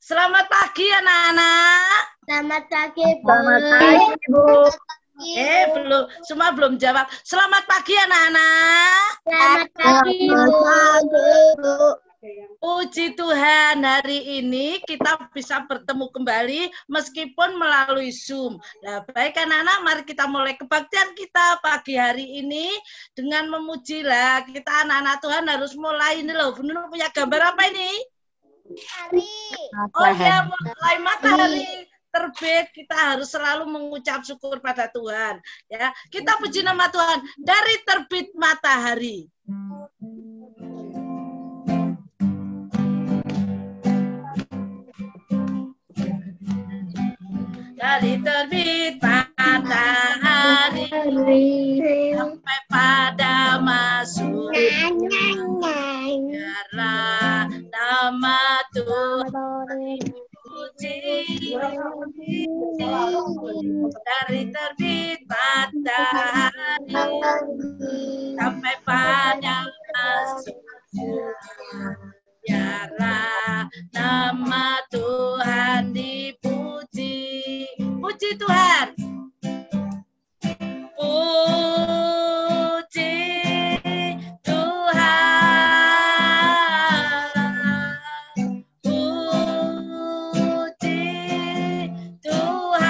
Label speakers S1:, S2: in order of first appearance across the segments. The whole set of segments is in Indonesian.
S1: Selamat pagi anak-anak.
S2: Selamat pagi, Bu.
S3: Selamat pagi, Bu.
S1: Semua belum jawab. Selamat pagi anak-anak.
S2: Selamat pagi, Bu.
S1: Puji Tuhan, hari ini kita bisa bertemu kembali meskipun melalui Zoom. Nah, baik anak-anak, mari kita mulai kebaktian kita pagi hari ini dengan memujilah. Kita anak-anak Tuhan harus mulai ini loh. Benar punya gambar apa ini?
S2: Hari.
S1: Oh ya, mulai matahari terbit, kita harus selalu mengucap syukur pada Tuhan. Ya, kita puji nama Tuhan dari terbit matahari. Dari terbit matahari sampai pada masuk biarlah nama Tuhan dipuji. Dari terbit matahari sampai pada masuk biarlah nama Tuhan dipuji. Puji Tuhan. Puji Tuhan. Puji Tuhan.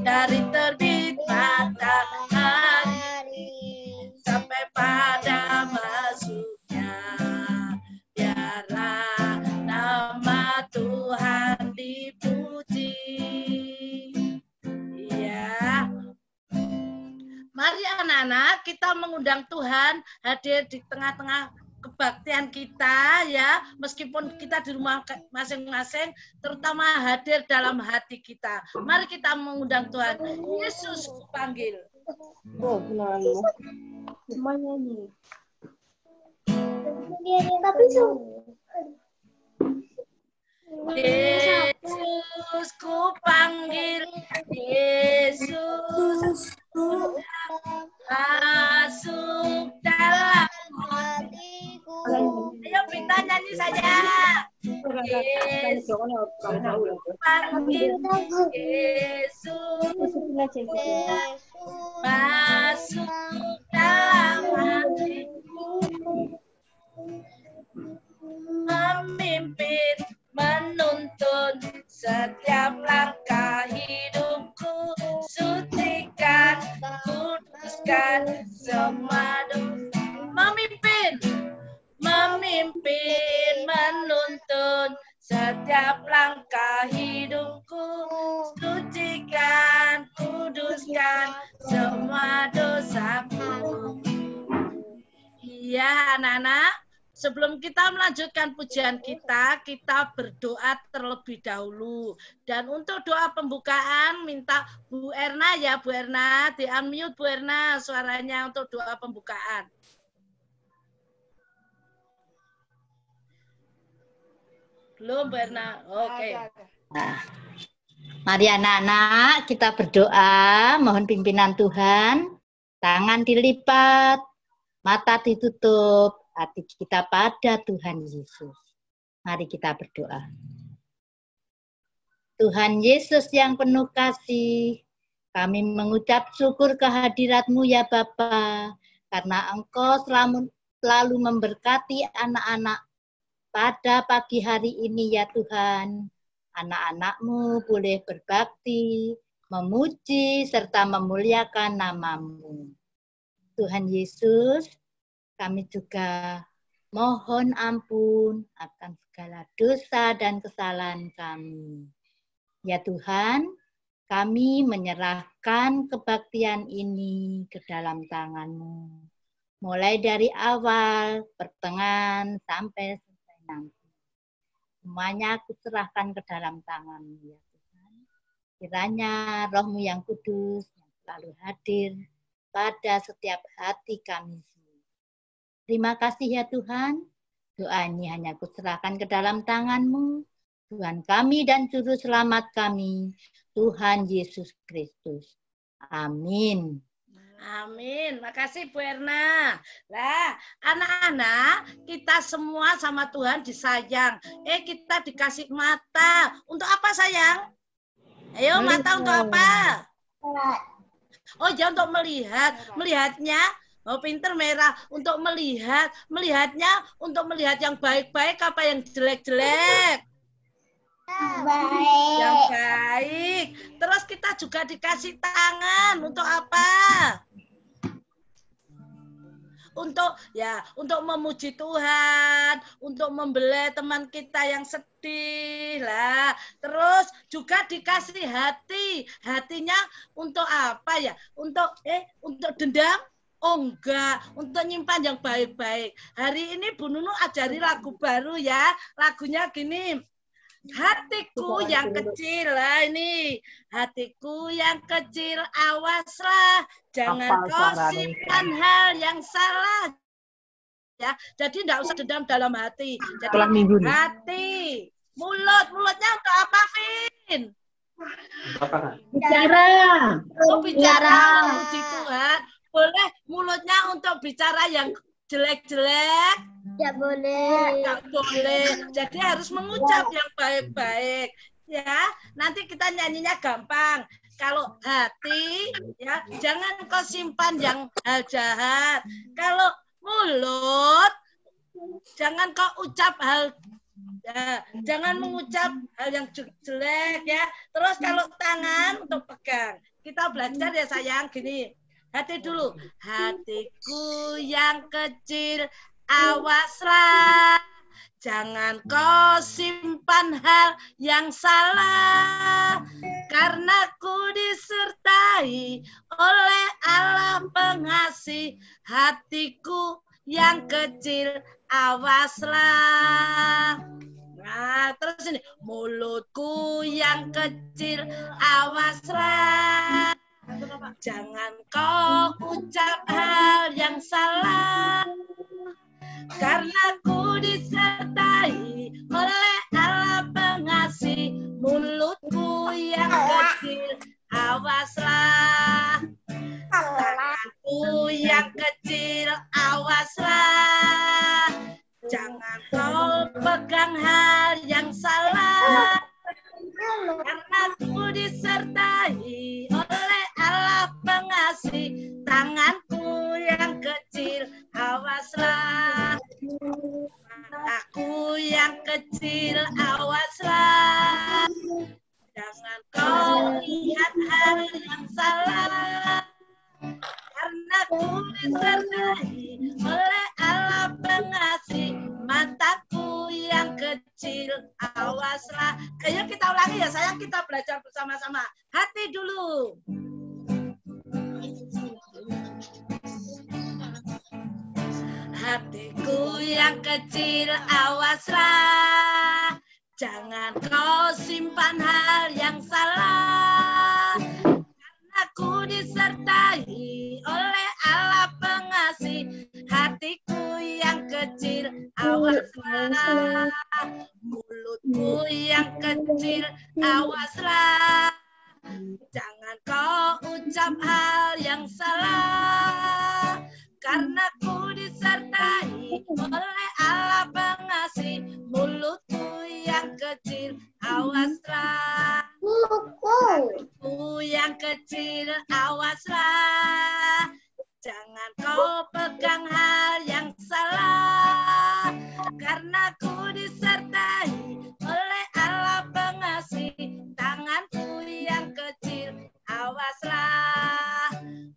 S1: Dari terbit matahari sampai pada masuknya, biarlah nama Tuhan dipuji. Iya. Mari anak-anak, kita mengundang Tuhan hadir di tengah-tengah kebaktian kita ya, meskipun kita di rumah masing-masing, terutama hadir dalam hati kita. Mari kita mengundang Tuhan. Yesus kupanggil.
S3: Oh, benar. Semuanya nih.
S2: Tapi
S1: Yesus kupanggil, Yesus masuk dalam hatiku. Ayo Bita nyanyi saja. Yesus kupanggil, Yesus masuk dalam hatiku. Memimpin, menuntun setiap langkah hidupku, sucikan, kuduskan semua dosa. Memimpin, menuntun setiap langkah hidupku, sucikan, kuduskan semua dosaku. Iya anak-anak. Sebelum kita melanjutkan pujian kita, kita berdoa terlebih dahulu. Dan untuk doa pembukaan, minta Bu Erna ya, Bu Erna. Di-unmute Bu Erna suaranya untuk doa pembukaan. Belum Bu Erna? Oke.
S3: Nah, mari anak-anak kita berdoa, mohon pimpinan Tuhan. Tangan dilipat, mata ditutup. Hati kita pada Tuhan Yesus. Mari kita berdoa. Tuhan Yesus yang penuh kasih, kami mengucap syukur kehadirat-Mu ya Bapa, karena Engkau selalu memberkati anak-anak pada pagi hari ini ya Tuhan. Anak-anak-Mu boleh berbakti, memuji, serta memuliakan nama-Mu. Tuhan Yesus, kami juga mohon ampun akan segala dosa dan kesalahan kami. Ya Tuhan, kami menyerahkan kebaktian ini ke dalam tangan-Mu. Mulai dari awal, pertengahan, sampai selesai nanti. Semuanya aku serahkan ke dalam tangan-Mu ya Tuhan. Kiranya Roh-Mu yang kudus yang selalu hadir pada setiap hati kami. Terima kasih ya Tuhan, doa ini hanya kuserahkan ke dalam tangan-Mu, Tuhan kami dan Juru Selamat kami, Tuhan Yesus Kristus. Amin.
S1: Amin. Makasih Bu Erna. Lah, anak-anak, kita semua sama Tuhan disayang. Kita dikasih mata. Untuk apa sayang? Ayo, mata untuk apa? Oh, ya untuk melihat. Melihatnya, oh pinter merah. Untuk melihat. Melihatnya untuk melihat yang baik-baik apa yang jelek-jelek?
S2: Baik.
S1: Yang baik. Terus kita juga dikasih tangan. Untuk apa? Untuk memuji Tuhan, untuk membela teman kita yang sedih lah. Terus juga dikasih hati. Hatinya untuk apa ya? Untuk dendam? Oh enggak, untuk nyimpan yang baik-baik. Hari ini Bu Nunu ajari lagu baru ya. Lagunya gini. Hatiku yang kecil lah ini. Hatiku yang kecil, awaslah. Jangan kau simpan hal yang salah. Ya, jadi tidak usah dendam dalam hati. Jadi hati, mulutnya untuk apa, Vin?
S2: Bicara.
S1: Oh, bicara, puji Tuhan. Boleh mulutnya untuk bicara yang jelek-jelek?
S2: Tidak boleh.
S1: Tidak boleh. Jadi harus mengucap yang baik-baik. Ya, nanti kita nyanyinya gampang. Kalau hati, ya jangan kau simpan yang hal jahat. Kalau mulut, jangan kau ucap jangan mengucap hal yang jelek ya. Terus kalau tangan untuk pegang. Kita belajar ya sayang gini. Hati dulu. Hatiku yang kecil, awaslah. Jangan kau simpan hal yang salah. Karena ku disertai oleh Allah pengasih. Hatiku yang kecil, awaslah. Nah, terus ini. Mulutku yang kecil, awaslah. Jangan kau ucap hal yang salah. Karena ku disertai oleh Allah pengasih. Mulutku yang kecil, awaslah. Tanganku yang kecil, awaslah. Jangan kau pegang hal yang salah. Karena ku disertai oleh Allah pengasih. Tanganku yang kecil, awaslah. Mataku yang kecil, awaslah. Jangan kau lihat hal yang salah. Karena ku disertai oleh Allah pengasih. Mataku yang kecil, awaslah. Ayo kita ulangi ya sayang, kita belajar bersama-sama. Hati dulu. Hatiku yang kecil, awaslah. Jangan kau simpan hal yang salah. Karena ku disertai oleh Allah pengasih. Hatiku yang kecil, awaslah. Mulutku yang kecil, awaslah. Jangan kau ucap hal yang salah. Karena ku disertai oleh Allah pengasih. Mulutku yang kecil, awaslah. Mulutku yang kecil, awaslah. Jangan kau pegang hal yang salah. Karena ku disertai oleh Allah pengasih. Tanganku yang kecil, awaslah.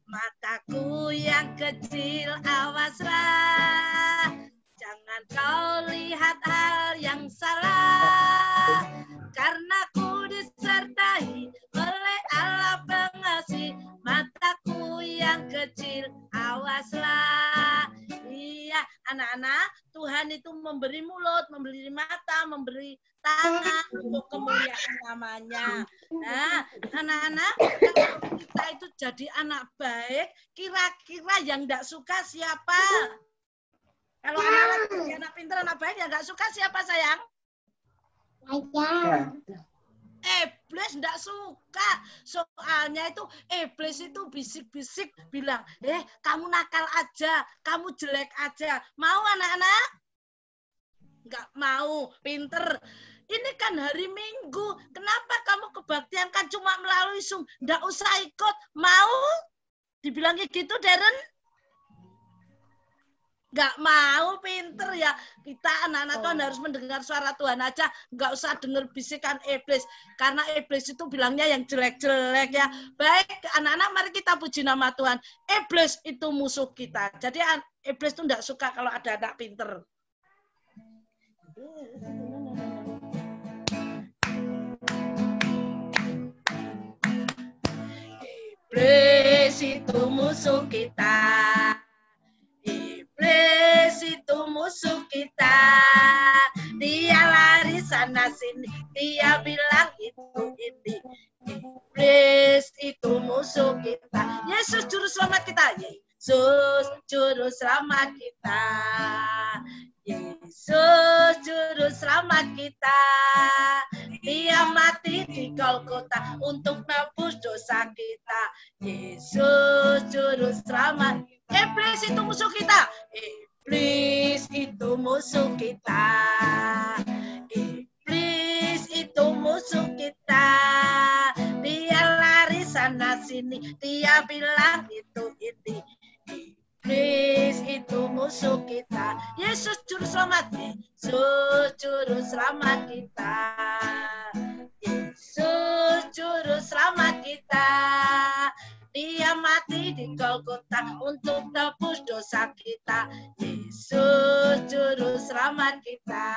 S1: Mataku yang kecil, awaslah. Jangan kau lihat hal yang salah. Karena ku disertai oleh Allah pengasih. Mataku yang kecil, awaslah. Iya, anak-anak, Tuhan itu memberi mulut, memberi mata, memberi tangan untuk kemuliaan namanya. Nah, anak-anak, kalau kita itu jadi anak baik, kira-kira yang tidak suka siapa? Kalau anak pintar, anak baik yang nggak suka siapa sayang?
S2: Saya.
S1: iblis enggak suka. Soalnya itu iblis itu bisik-bisik bilang, kamu nakal aja, kamu jelek aja. Mau anak-anak? Enggak mau, pinter. Ini kan hari Minggu, kenapa kamu kebaktian kan cuma melalui Zoom, enggak usah ikut. Mau? Dibilangnya gitu, Darren? Nggak mau, pinter ya. Kita anak-anak Tuhan harus mendengar suara Tuhan aja. Nggak usah dengar bisikan iblis. Karena iblis itu bilangnya yang jelek-jelek ya. Baik, anak-anak mari kita puji nama Tuhan. Iblis itu musuh kita. Jadi iblis itu nggak suka kalau ada anak pinter. Iblis itu musuh kita. Iblis itu musuh kita. Dia lari sana sini, dia bilang itu ini. Iblis itu musuh kita. Yesus juru selamat kita. Yesus juru selamat kita. Yesus juru selamat kita. Dia mati di Golgota untuk nebus dosa kita. Yesus juru selamat. Iblis itu musuh kita. Iblis itu musuh kita. Iblis itu musuh kita. Dia lari sana sini, dia bilang itu ini. Iblis itu musuh kita. Yesus juru selamat. Yesus juru selamat kita. Yesus juru selamat kita. Dia mati di Golgota untuk tebus dosa kita. Yesus juru selamat kita.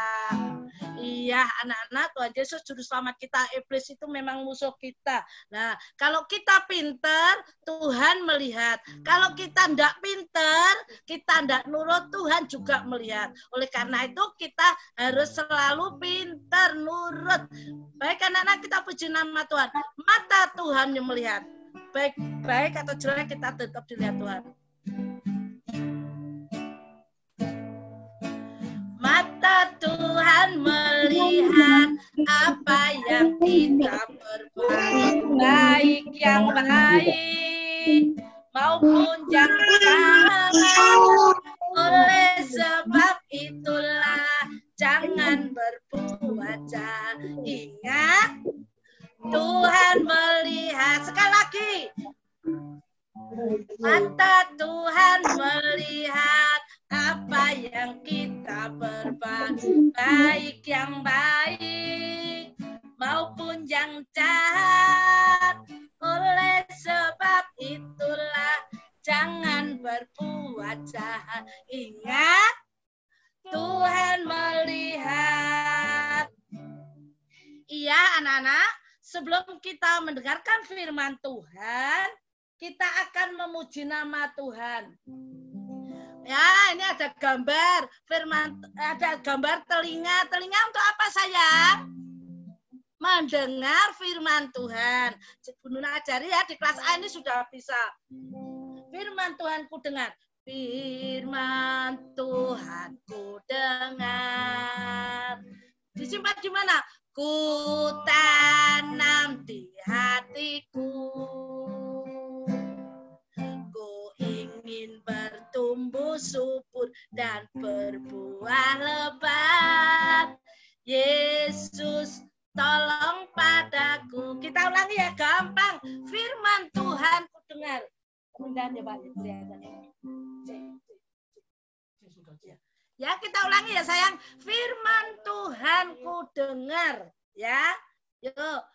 S1: Iya, anak-anak, Tuhan Yesus juru selamat kita. Iblis itu memang musuh kita. Nah, kalau kita pinter, Tuhan melihat. Kalau kita tidak pinter, kita tidak nurut, Tuhan juga melihat. Oleh karena itu, kita harus selalu pinter, nurut. Baik anak-anak, kita puji nama Tuhan. Mata Tuhan yang melihat. Baik atau jelek, kita tetap dilihat Tuhan. Mata Tuhan melihat apa yang kita perbuat, baik yang baik maupun yang salah. Oleh sebab itulah jangan berbuat jahat. Ingat, Tuhan melihat. Sekali lagi, mata Tuhan melihat apa yang kita perbuat, baik yang baik maupun yang jahat. Oleh sebab itulah jangan berbuat jahat. Ingat, Tuhan melihat. Iya anak-anak, sebelum kita mendengarkan firman Tuhan, kita akan memuji nama Tuhan. Ya, ini ada gambar firman, ada gambar telinga. Telinga untuk apa sayang? Mendengar firman Tuhan. Bunda ajari ya, di kelas A ini sudah bisa. Firman Tuhan ku dengar. Firman Tuhan ku dengar. Disimpan di mana? Ku tanam di hatiku. Ku ingin bertumbuh subur dan berbuah lebat. Yesus tolong padaku. Kita ulangi ya, gampang. Firman Tuhan ku dengar. Kemudian ya Pak, ya kita ulangi ya sayang. Firman Tuhan ku dengar. Ya, yuk.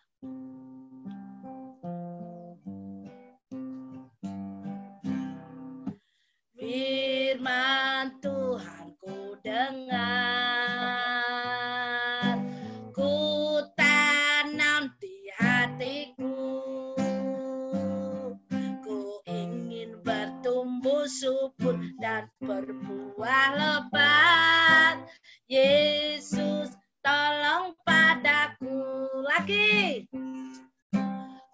S1: Firman Tuhan ku dengar, ku tanam di hatiku, ku ingin bertumbuh subur dan berbuah lebat. Yesus tolong padaku. Lagi.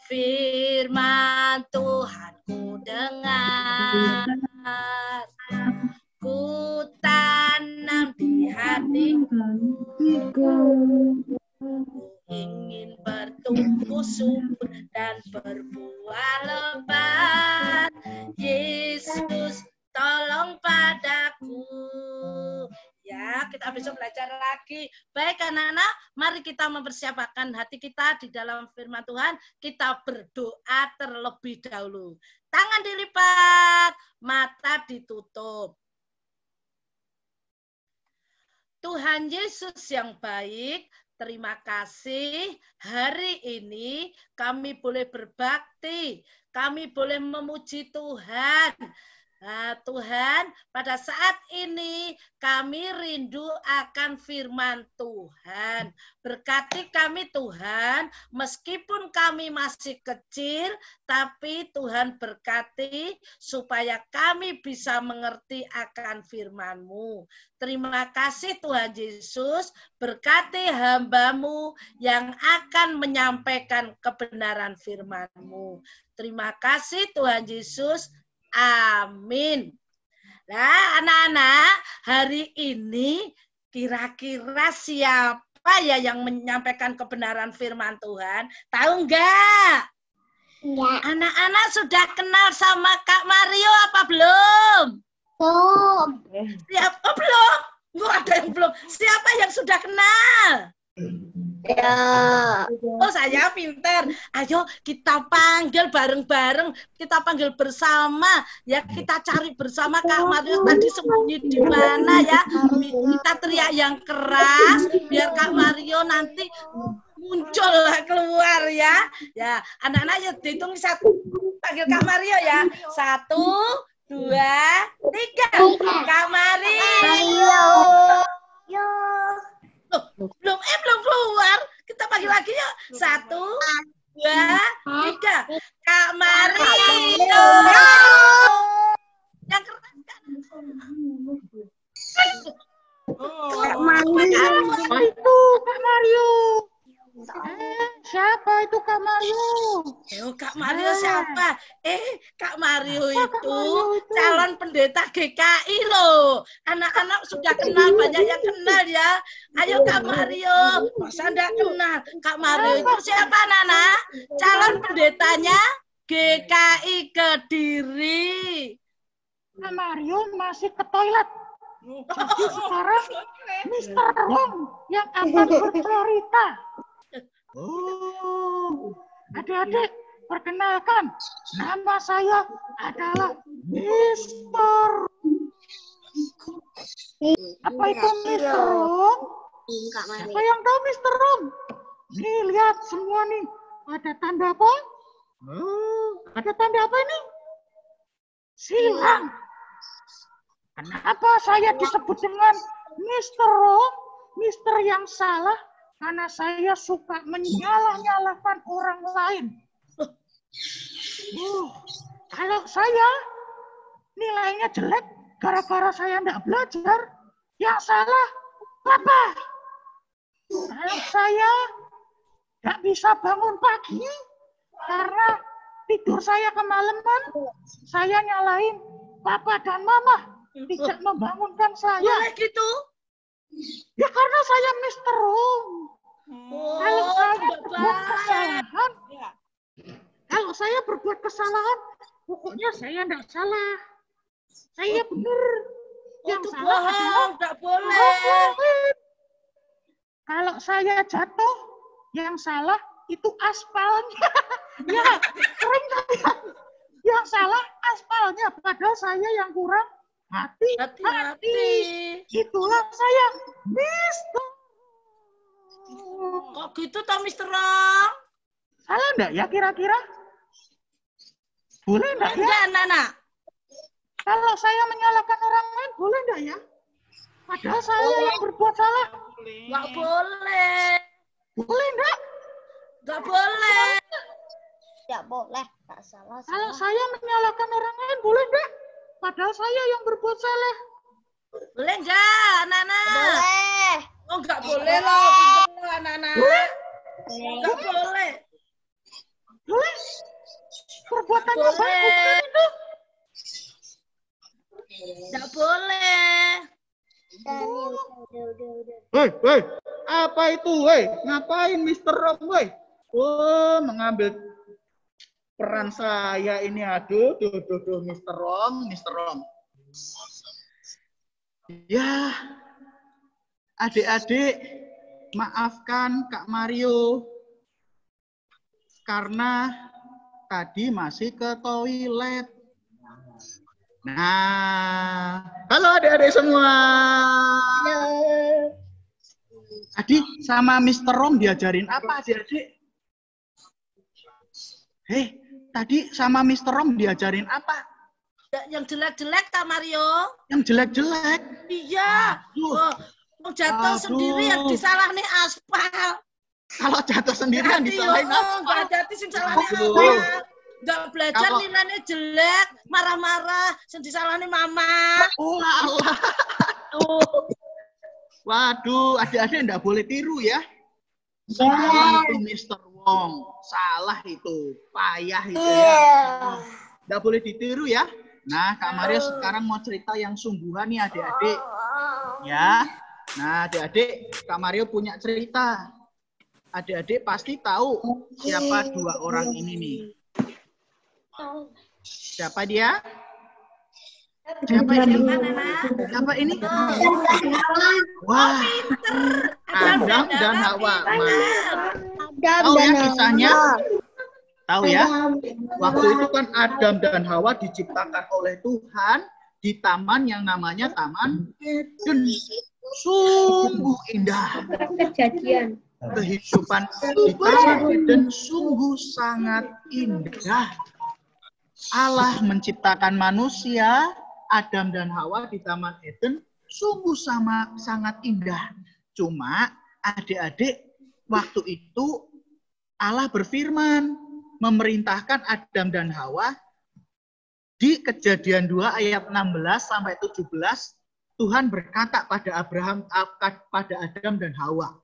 S1: Firman Tuhan ku dengar, ku tanam di hatiku, ku ingin bertumbuh hidupku subur dan berbuah lebat. Yesus, tolong padaku. Ya, kita besok belajar lagi. Baik anak-anak, mari kita mempersiapkan hati kita di dalam firman Tuhan. Kita berdoa terlebih dahulu. Tangan dilipat, mata ditutup. Tuhan Yesus yang baik, terima kasih hari ini kami boleh berbakti, kami boleh memuji Tuhan. Nah, Tuhan, pada saat ini kami rindu akan firman Tuhan. Berkati kami Tuhan, meskipun kami masih kecil, tapi Tuhan berkati supaya kami bisa mengerti akan firman-Mu. Terima kasih Tuhan Yesus, berkati hamba-Mu yang akan menyampaikan kebenaran firman-Mu. Terima kasih Tuhan Yesus. Amin. Nah, anak-anak, hari ini kira-kira siapa ya yang menyampaikan kebenaran firman Tuhan? Tahu enggak?
S2: Enggak.
S1: Anak-anak sudah kenal sama Kak Mario apa belum?
S2: Belum.
S1: Siapa? Oh, belum? Enggak ada yang belum. Siapa yang sudah kenal?
S2: Ya.
S1: Oh, saya pinter. Ayo kita panggil bareng-bareng, kita panggil bersama. Ya, kita cari bersama Kak Mario tadi sembunyi di mana ya. Kita teriak yang keras biar Kak Mario nanti muncul keluar ya. Ya, anak-anak ya dihitung satu. Panggil Kak Mario ya. 1, 2, 3. Kak Mario.
S2: Yo.
S1: Loh, belum keluar. Kita panggil lagi yuk. 1, 2, 3. Kak Mario. Yang keras kan?
S2: Kak Mario.
S3: Siapa itu Kak Mario? Siapa itu Kak Mario?
S1: Kak Mario siapa? Kak Mario
S3: Kak
S1: itu
S3: Mario itu?
S1: calon pendeta GKI loh. Anak-anak sudah kenal, banyak yang kenal ya. Ayo Kak Mario, masa enggak kenal? Kak Mario itu siapa anak-anak? Calon pendetanya GKI Kediri.
S3: Kak Mario masih ke toilet. Jadi sekarang Mr. Rom yang akan bercerita. Adik-adik, perkenalkan, nama saya adalah Mr. Apa itu Mr. Rom? Siapa yang tahu Mr. Rom? Nih, lihat semua nih. Ada tanda apa? Ada tanda apa ini? Silang. Kenapa saya disebut dengan Mr. Rom? Mr. yang salah? Karena saya suka menyalah-nyalahkan orang lain. Kalau saya nilainya jelek gara-gara saya tidak belajar, yang salah Papa. Kalau saya tidak bisa bangun pagi karena tidur saya kemalaman, saya nyalain Papa dan Mama tidak membangunkan saya.
S1: Boleh gitu?
S3: Ya karena saya Mr. Rom. Kalau saya berbuat kesalahan, pokoknya saya tidak salah. Saya benar. Yang
S1: Itu
S3: salah
S1: bohong, enggak boleh.
S3: Kalau saya jatuh, yang salah itu aspalnya. Ya, sering saya. Yang salah aspalnya, padahal saya yang kurang hati-hati. Itulah saya, Mister.
S1: Kok gitu toh Mister Rom?
S3: Salah enggak ya kira-kira? Boleh enggak ya?
S1: Enggak, anak-anak.
S3: Kalau saya menyalahkan orang lain, boleh enggak ya? Padahal saya yang berbuat salah.
S1: Enggak boleh.
S3: Boleh enggak?
S1: Enggak boleh.
S2: Tidak boleh. Tak salah.
S3: Kalau saya menyalahkan orang lain, boleh enggak? Padahal saya yang berbuat salah.
S1: Boleh enggak, anak-anak?
S2: Boleh.
S1: Oh, enggak boleh loh, pinter loh, anak-anak. Enggak boleh.
S3: Boleh? Perbuatannya
S1: Boleh.
S3: baik bukan itu?
S1: Enggak boleh.
S2: Udah.
S3: Hei, apa itu, hei? Ngapain Mr. Rom, hei?
S4: Oh, mengambil peran saya ini. Aduh, Mr. Rom. Ya, adik-adik, maafkan Kak Mario karena tadi masih ke toilet. Nah, halo adik-adik semua.
S2: Halo.
S4: Tadi sama Mr. Rom diajarin apa adik-adik? Tadi sama Mr. Rom diajarin apa?
S1: Yang jelek-jelek Kak Mario.
S4: Yang jelek-jelek?
S1: Iya. Mau jatuh sendiri yang disalahin aspal.
S4: Kalau jatuh sendiri yang disalahin aspal.
S1: Enggak jatuh sing salahne aspal. Enggak belajar nilainya jelek, marah-marah, sing disalahin mama.
S4: Oh Allah. Waduh, adik-adik enggak boleh tiru ya. Salah itu Mr. Wong. Salah itu. Payah itu ya. Enggak boleh ditiru ya. Nah, Kak Maria sekarang mau cerita yang sungguhan nih adik-adik. Ya. Nah, adik-adik, Kak Mario punya cerita. Adik-adik pasti tahu siapa dua orang ini nih. Siapa dia? Siapa ini? Siapa ini? Wah, Adam dan Hawa. Tahu ya kisahnya? Tahu ya? Waktu itu kan Adam dan Hawa diciptakan oleh Tuhan di taman yang namanya Taman Eden. Sungguh indah.
S2: Kejadian.
S4: Kehidupan di Taman Eden sungguh sangat indah. Allah menciptakan manusia, Adam dan Hawa di Taman Eden sungguh sangat indah. Cuma adik-adik, waktu itu Allah berfirman memerintahkan Adam dan Hawa di Kejadian 2 ayat 16 sampai 17, Tuhan berkata pada Adam dan Hawa,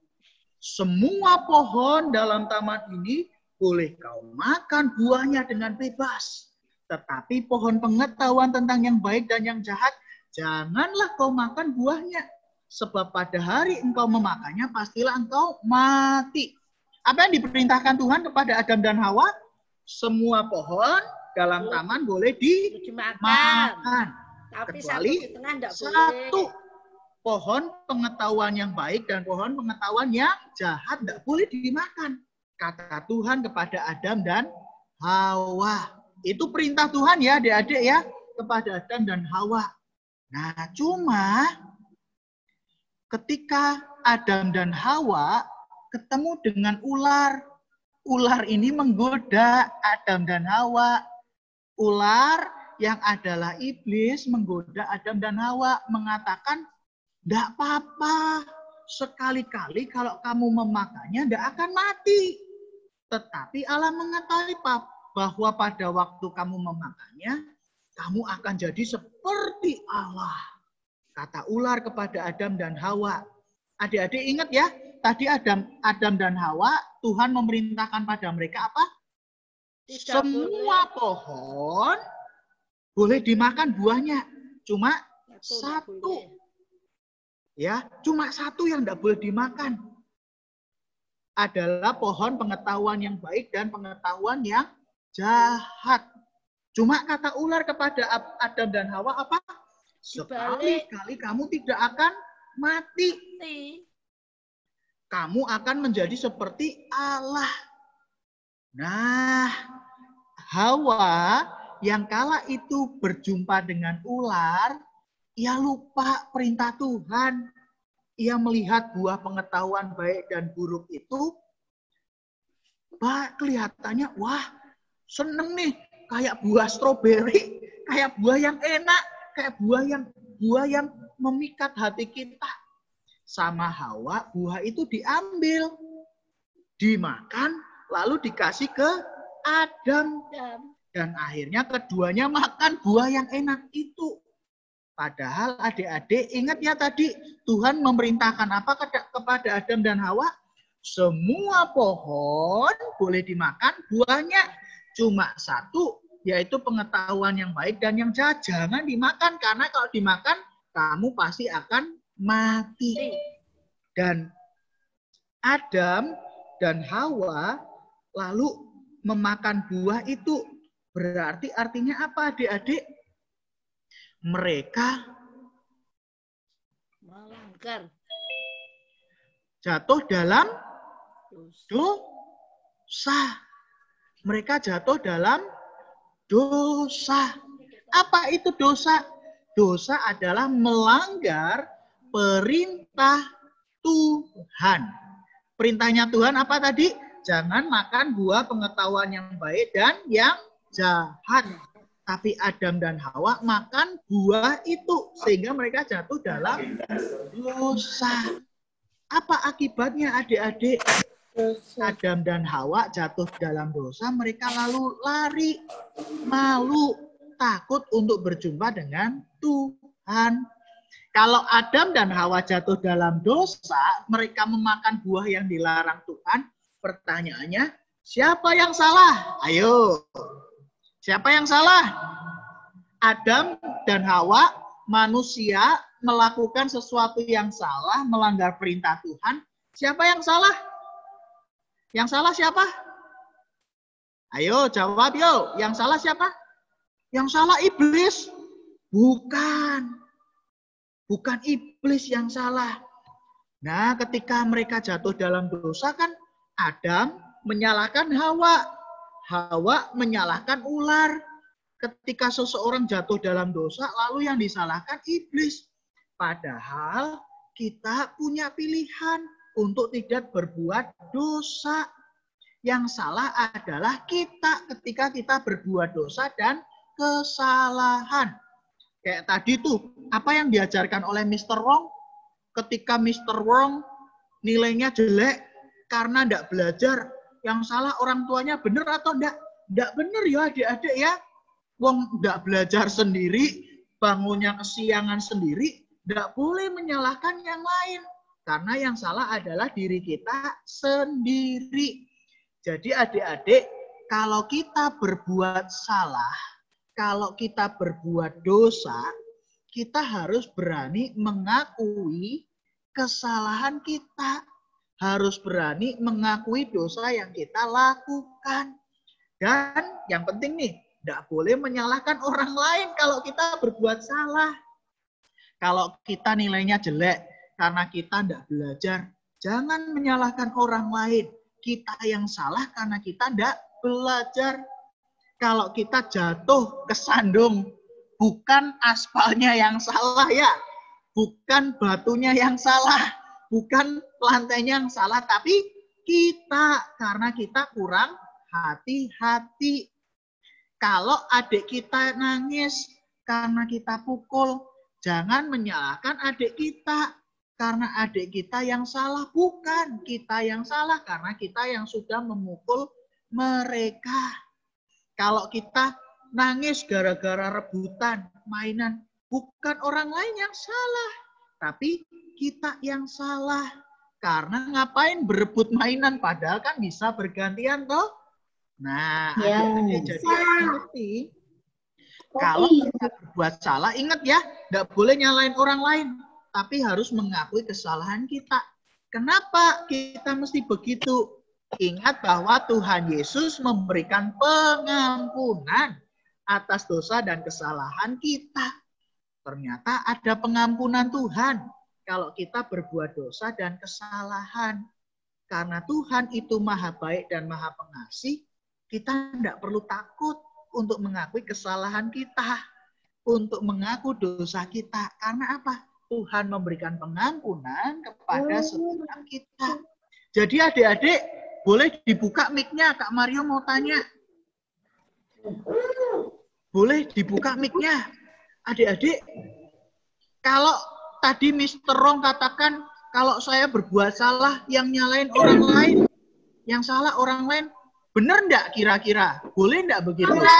S4: semua pohon dalam taman ini boleh kau makan buahnya dengan bebas. Tetapi pohon pengetahuan tentang yang baik dan yang jahat, janganlah kau makan buahnya. Sebab pada hari engkau memakannya, pastilah engkau mati. Apa yang diperintahkan Tuhan kepada Adam dan Hawa? Semua pohon dalam taman boleh dimakan.
S1: Tapi
S4: kecuali satu pohon pengetahuan yang baik dan pohon pengetahuan yang jahat tidak boleh dimakan. Kata Tuhan kepada Adam dan Hawa. Itu perintah Tuhan ya adik-adik ya, kepada Adam dan Hawa. Nah cuma ketika Adam dan Hawa ketemu dengan ular. Ular ini menggoda Adam dan Hawa. Ular yang adalah iblis menggoda Adam dan Hawa, mengatakan, "Enggak apa-apa, sekali-kali kalau kamu memakannya enggak akan mati." Tetapi Allah mengetahui bahwa pada waktu kamu memakannya, kamu akan jadi seperti Allah. Kata ular kepada Adam dan Hawa. Adik-adik ingat ya, tadi Adam dan Hawa, Tuhan memerintahkan pada mereka apa? Semua pohon boleh dimakan buahnya, cuma satu. Ya, cuma satu yang tidak boleh dimakan. Adalah pohon pengetahuan yang baik dan pengetahuan yang jahat. Cuma kata ular kepada Adam dan Hawa apa? Sekali-kali kamu tidak akan mati. Kamu akan menjadi seperti Allah. Nah, Hawa yang kala itu berjumpa dengan ular, ia lupa perintah Tuhan. Ia melihat buah pengetahuan baik dan buruk itu, kelihatannya, wah seneng nih, kayak buah stroberi, kayak buah yang enak, kayak buah yang memikat hati kita. Sama Hawa, buah itu diambil, dimakan, lalu dikasih ke Adam. Dan akhirnya keduanya makan buah yang enak itu. Padahal adik-adik ingat ya tadi Tuhan memerintahkan apa kepada Adam dan Hawa? Semua pohon boleh dimakan buahnya. Cuma satu, yaitu pengetahuan yang baik dan yang jahat. Jangan dimakan, karena kalau dimakan kamu pasti akan mati. Dan Adam dan Hawa lalu memakan buah itu. Berarti artinya apa adik-adik? Mereka
S1: melanggar
S4: jatuh dalam
S1: dosa.
S4: dosa. Mereka jatuh dalam dosa. Apa itu dosa? Dosa adalah melanggar perintah Tuhan. Perintahnya Tuhan apa tadi? Jangan makan buah pengetahuan yang baik dan yang jahat. Tapi Adam dan Hawa makan buah itu sehingga mereka jatuh dalam dosa. Apa akibatnya adik-adik? Adam dan Hawa jatuh dalam dosa, mereka lalu lari, malu, takut untuk berjumpa dengan Tuhan. Kalau Adam dan Hawa jatuh dalam dosa, mereka memakan buah yang dilarang Tuhan. Pertanyaannya, siapa yang salah? Ayo. Siapa yang salah? Adam dan Hawa, manusia melakukan sesuatu yang salah, melanggar perintah Tuhan. Siapa yang salah? Yang salah siapa? Ayo jawab yo. Yang salah siapa? Yang salah iblis. Bukan. Bukan iblis yang salah. Nah, ketika mereka jatuh dalam dosa kan Adam menyalahkan Hawa. Hawa menyalahkan ular. Ketika seseorang jatuh dalam dosa, lalu yang disalahkan iblis. Padahal kita punya pilihan untuk tidak berbuat dosa. Yang salah adalah kita ketika kita berbuat dosa dan kesalahan. Kayak tadi tuh, apa yang diajarkan oleh Mr. Wong? Ketika Mr. Wong nilainya jelek karena tidak belajar, yang salah orang tuanya benar atau enggak? Enggak benar ya adik-adik ya. Wong enggak belajar sendiri, bangunnya kesiangan sendiri, enggak boleh menyalahkan yang lain. Karena yang salah adalah diri kita sendiri. Jadi adik-adik, kalau kita berbuat salah, kalau kita berbuat dosa, kita harus berani mengakui kesalahan kita. Harus berani mengakui dosa yang kita lakukan. Dan yang penting nih, tidak boleh menyalahkan orang lain kalau kita berbuat salah. Kalau kita nilainya jelek karena kita tidak belajar, jangan menyalahkan orang lain. Kita yang salah karena kita tidak belajar. Kalau kita jatuh kesandung, bukan aspalnya yang salah ya. Bukan batunya yang salah. Bukan lantainya yang salah, tapi kita. Karena kita kurang hati-hati. Kalau adik kita nangis karena kita pukul, jangan menyalahkan adik kita. Karena adik kita yang salah, bukan kita yang salah. Karena kita yang sudah memukul mereka. Kalau kita nangis gara-gara rebutan mainan, bukan orang lain yang salah. Tapi kita yang salah. Karena ngapain berebut mainan, padahal kan bisa bergantian toh. Nah, adik-adik jadi ngerti. Kalau kita berbuat salah, ingat ya, nggak boleh nyalain orang lain. Tapi harus mengakui kesalahan kita. Kenapa kita mesti begitu? Ingat bahwa Tuhan Yesus memberikan pengampunan atas dosa dan kesalahan kita. Ternyata ada pengampunan Tuhan kalau kita berbuat dosa dan kesalahan. Karena Tuhan itu maha baik dan maha pengasih, kita tidak perlu takut untuk mengakui kesalahan kita, untuk mengaku dosa kita. Karena apa? Tuhan memberikan pengampunan kepada setiap kita. Jadi adik-adik, boleh dibuka mic-nya, Kak Mario mau tanya. Boleh dibuka mic-nya. Adik-adik, kalau tadi Mr. Rong katakan, kalau saya berbuat salah, yang nyalain orang lain, yang salah orang lain, benar enggak kira-kira? Boleh enggak begitu? Enggak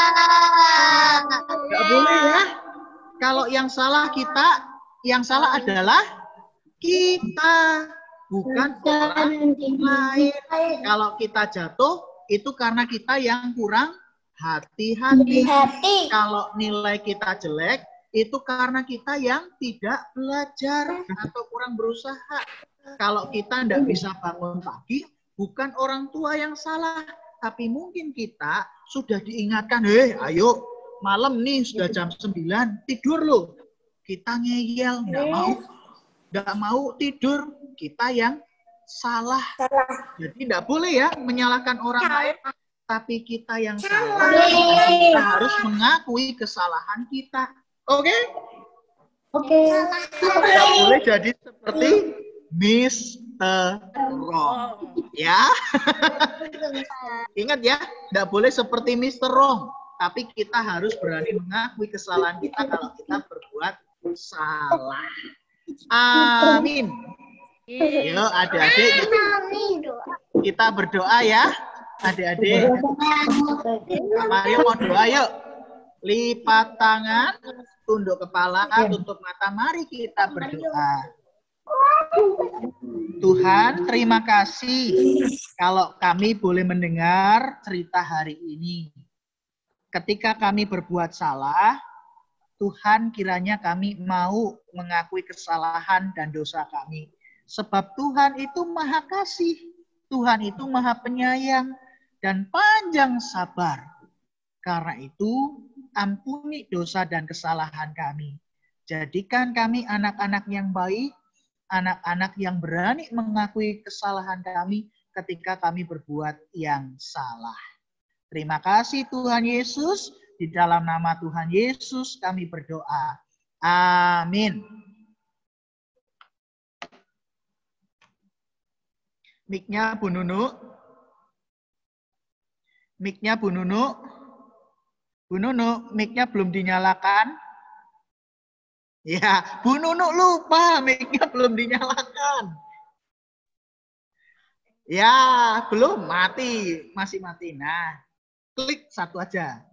S4: boleh ya. Kalau yang salah kita, yang salah adalah kita, bukan orang lain. Kalau kita jatuh, itu karena kita yang kurang hati-hati. Kalau nilai kita jelek, itu karena kita yang tidak belajar atau kurang berusaha. Kalau kita tidak bisa bangun pagi, bukan orang tua yang salah, Tapi mungkin kita sudah diingatkan, ayo malam nih sudah jam 9, tidur loh. Kita ngeyel, nggak mau tidur, kita yang salah. Jadi nggak boleh ya menyalahkan orang lain, tapi kita yang salah. Kita harus mengakui kesalahan kita. Oke? Nggak boleh jadi seperti Mr. Wrong. Ya. Ingat ya, nggak boleh seperti Mr. Wrong. Tapi kita harus berani mengakui kesalahan kita kalau kita berbuat salah. Amin. Yuk adik-adik kita berdoa ya. Adik-adik. Mario mau doa yuk. Lipat tangan, tunduk kepala, tutup mata. Mari kita berdoa. Tuhan, terima kasih kalau kami boleh mendengar cerita hari ini. Ketika kami berbuat salah, Tuhan kiranya kami mau mengakui kesalahan dan dosa kami. Sebab Tuhan itu Maha Kasih, Tuhan itu Maha Penyayang dan panjang sabar. Karena itu, ampuni dosa dan kesalahan kami. Jadikan kami anak-anak yang baik, anak-anak yang berani mengakui kesalahan kami ketika kami berbuat yang salah. Terima kasih Tuhan Yesus. Di dalam nama Tuhan Yesus kami berdoa. Amin. Mic-nya Bu Nunu. Mic-nya Bu Nunu. Bu Nunu, mic-nya belum dinyalakan. Ya, Bu Nunu lupa mic-nya belum dinyalakan. Ya, belum mati, masih mati. Nah, klik satu aja.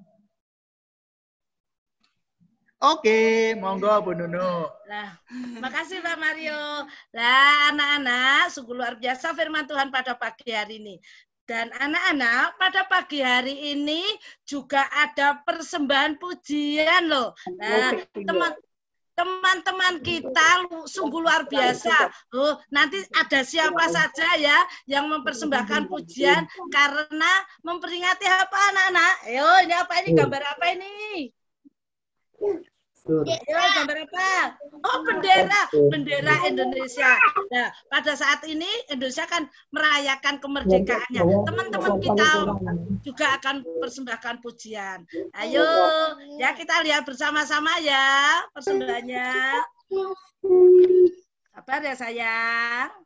S4: Oke, monggo Bu Nunu.
S1: Nah, makasih Pak Mario. Nah, anak-anak, sungguh luar biasa firman Tuhan pada pagi hari ini. Dan anak-anak, pada pagi hari ini juga ada persembahan pujian loh. Nah, teman-teman kita sungguh luar biasa. Oh, nanti ada siapa saja ya yang mempersembahkan pujian karena memperingati apa anak-anak? Ayo, ini apa ini? Gambar apa ini? Ayo, gambar apa? Oh, bendera Indonesia. Nah, pada saat ini Indonesia kan merayakan kemerdekaannya. Teman-teman kita juga akan persembahkan pujian. Ayo, ya kita lihat bersama-sama ya persembahannya. Sabar ya sayang.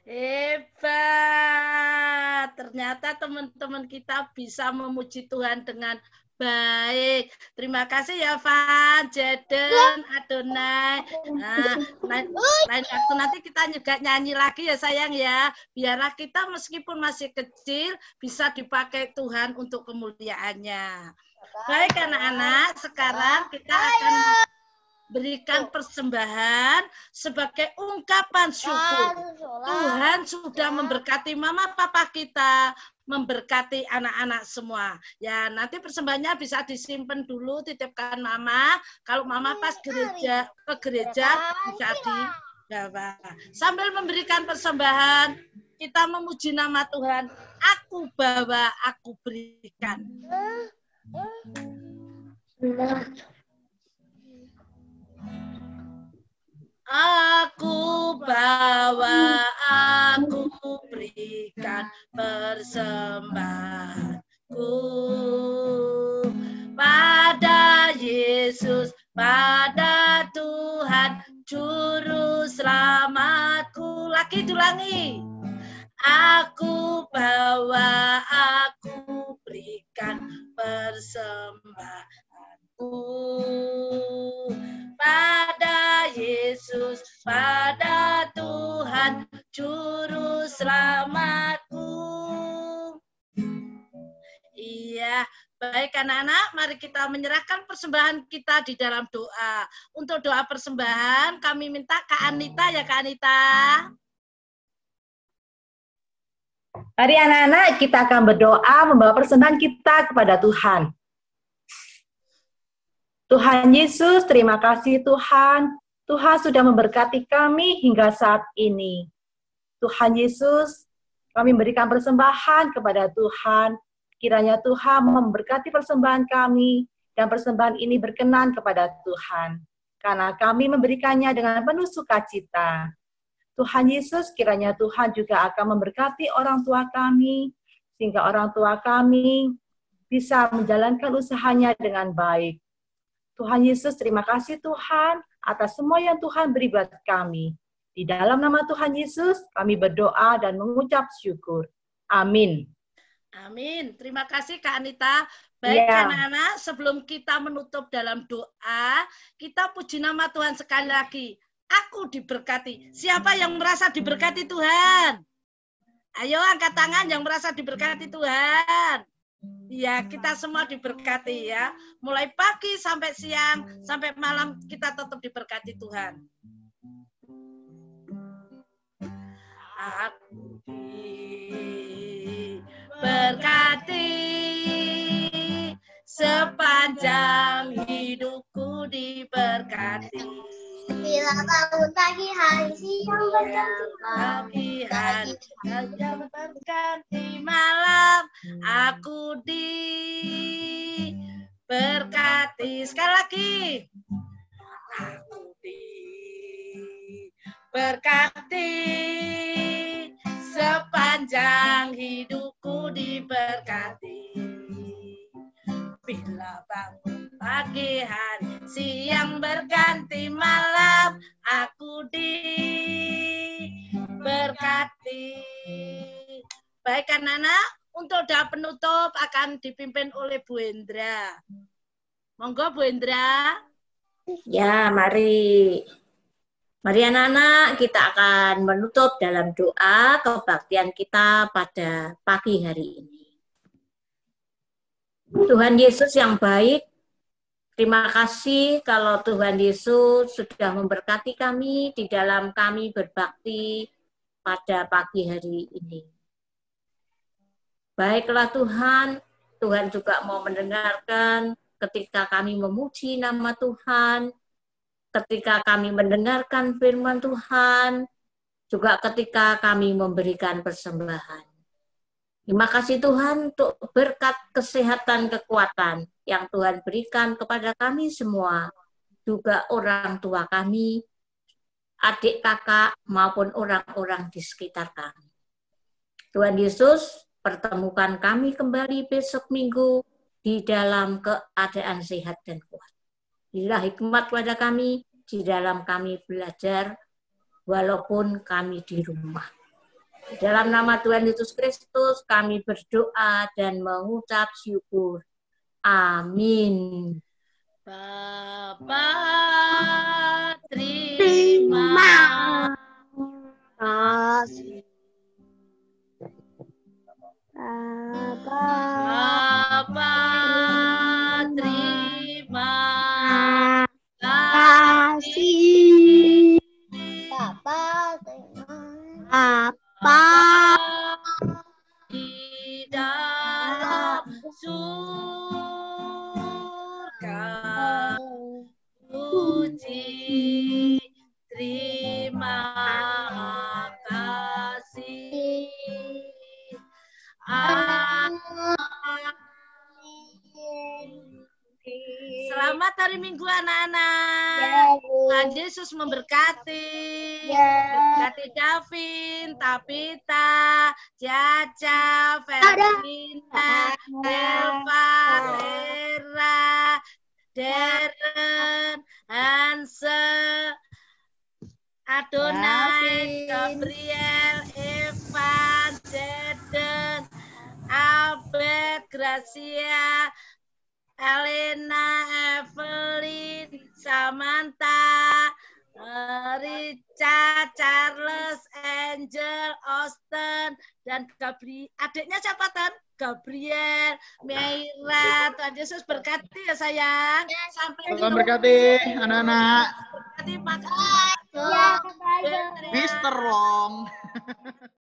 S1: Hebat. Ternyata teman-teman kita bisa memuji Tuhan dengan baik. Terima kasih ya Van, Jaden, Adonai. Nah, lain waktu nanti kita juga nyanyi lagi ya sayang ya. Biarlah kita meskipun masih kecil bisa dipakai Tuhan untuk kemuliaannya. Baik anak-anak, sekarang kita akan berikan persembahan sebagai ungkapan syukur. Tuhan sudah memberkati mama papa kita, memberkati anak-anak semua. Ya, nanti persembahannya bisa disimpan dulu, titipkan mama. Kalau mama pas ke gereja bisa dibawa. Sambil memberikan persembahan, kita memuji nama Tuhan. Aku bawa, aku berikan. Aku bawa, aku berikan persembahanku pada Yesus, pada Tuhan, Juru Selamatku. Lagi diulangi. Aku bawa, aku berikan persembahanku pada Yesus, pada Tuhan, Juru Selamatku. Iya, baik anak-anak, mari kita menyerahkan persembahan kita di dalam doa. Untuk doa persembahan, kami minta Kak Anita ya Kak Anita.
S5: Mari anak-anak, kita akan berdoa membawa persembahan kita kepada Tuhan. Tuhan Yesus, terima kasih Tuhan. Tuhan sudah memberkati kami hingga saat ini. Tuhan Yesus, kami memberikan persembahan kepada Tuhan. Kiranya Tuhan memberkati persembahan kami, dan persembahan ini berkenan kepada Tuhan. Karena kami memberikannya dengan penuh sukacita. Tuhan Yesus, kiranya Tuhan juga akan memberkati orang tua kami, sehingga orang tua kami bisa menjalankan usahanya dengan baik. Tuhan Yesus, terima kasih Tuhan atas semua yang Tuhan beri buat kami. Di dalam nama Tuhan Yesus, kami berdoa dan mengucap syukur. Amin.
S1: Amin. Terima kasih Kak Anita. Baik anak-anak, sebelum kita menutup dalam doa, kita puji nama Tuhan sekali lagi. Aku diberkati. Siapa yang merasa diberkati Tuhan? Ayo angkat tangan yang merasa diberkati Tuhan. Ya, kita semua diberkati ya. Mulai pagi sampai siang, sampai malam kita tetap diberkati Tuhan. Aku diberkati, sepanjang hidupku diberkati.
S2: Bila bangun pagi hari siang
S1: berganti malam, aku diberkati. Sekali lagi, aku diberkati, sepanjang hidupku diberkati. Bila bangun pagi hari siang berganti malam, aku diberkati. Baik anak-anak, untuk doa penutup akan dipimpin oleh Bu Endra. Monggo Bu Endra.
S5: Ya, mari.
S6: Mari anak-anak, kita akan menutup dalam doa kebaktian kita pada pagi hari ini. Tuhan Yesus yang baik, terima kasih kalau Tuhan Yesus sudah memberkati kami di dalam kami berbakti pada pagi hari ini. Baiklah Tuhan, Tuhan juga mau mendengarkan ketika kami memuji nama Tuhan, ketika kami mendengarkan firman Tuhan, juga ketika kami memberikan persembahan. Terima kasih Tuhan untuk berkat kesehatan, kekuatan yang Tuhan berikan kepada kami semua, juga orang tua kami, adik kakak, maupun orang-orang di sekitar kami. Tuhan Yesus, pertemukan kami kembali besok minggu di dalam keadaan sehat dan kuat. Berilah hikmat pada kami, di dalam kami belajar, walaupun kami di rumah. Dalam nama Tuhan Yesus Kristus, kami berdoa dan mengucap syukur. Amin.
S1: Bapa, terima kasih. Bapa, terima kasih.
S2: Bapa,
S1: di dalam surga, puji terima kasih. Selamat hari Minggu anak-anak. Tuhan Yesus memberkati. Berkati Davin, Tabita, Caca, Verlina, Elva, Lera, Darren, Hanse, Adonai, Gabriel, Evan, Jaden, Albert, Gracia, Elena, Evelyn, Samantha, Richard, Charles, Angel, Austin, dan Gabriel. Adiknya siapa, Tan? Gabriel, Meira. Tuhan Yesus berkati ya sayang. Sampai
S4: Tuhan berkati anak-anak.
S1: berkati Pak.
S2: Ya,
S4: Mr. Wong.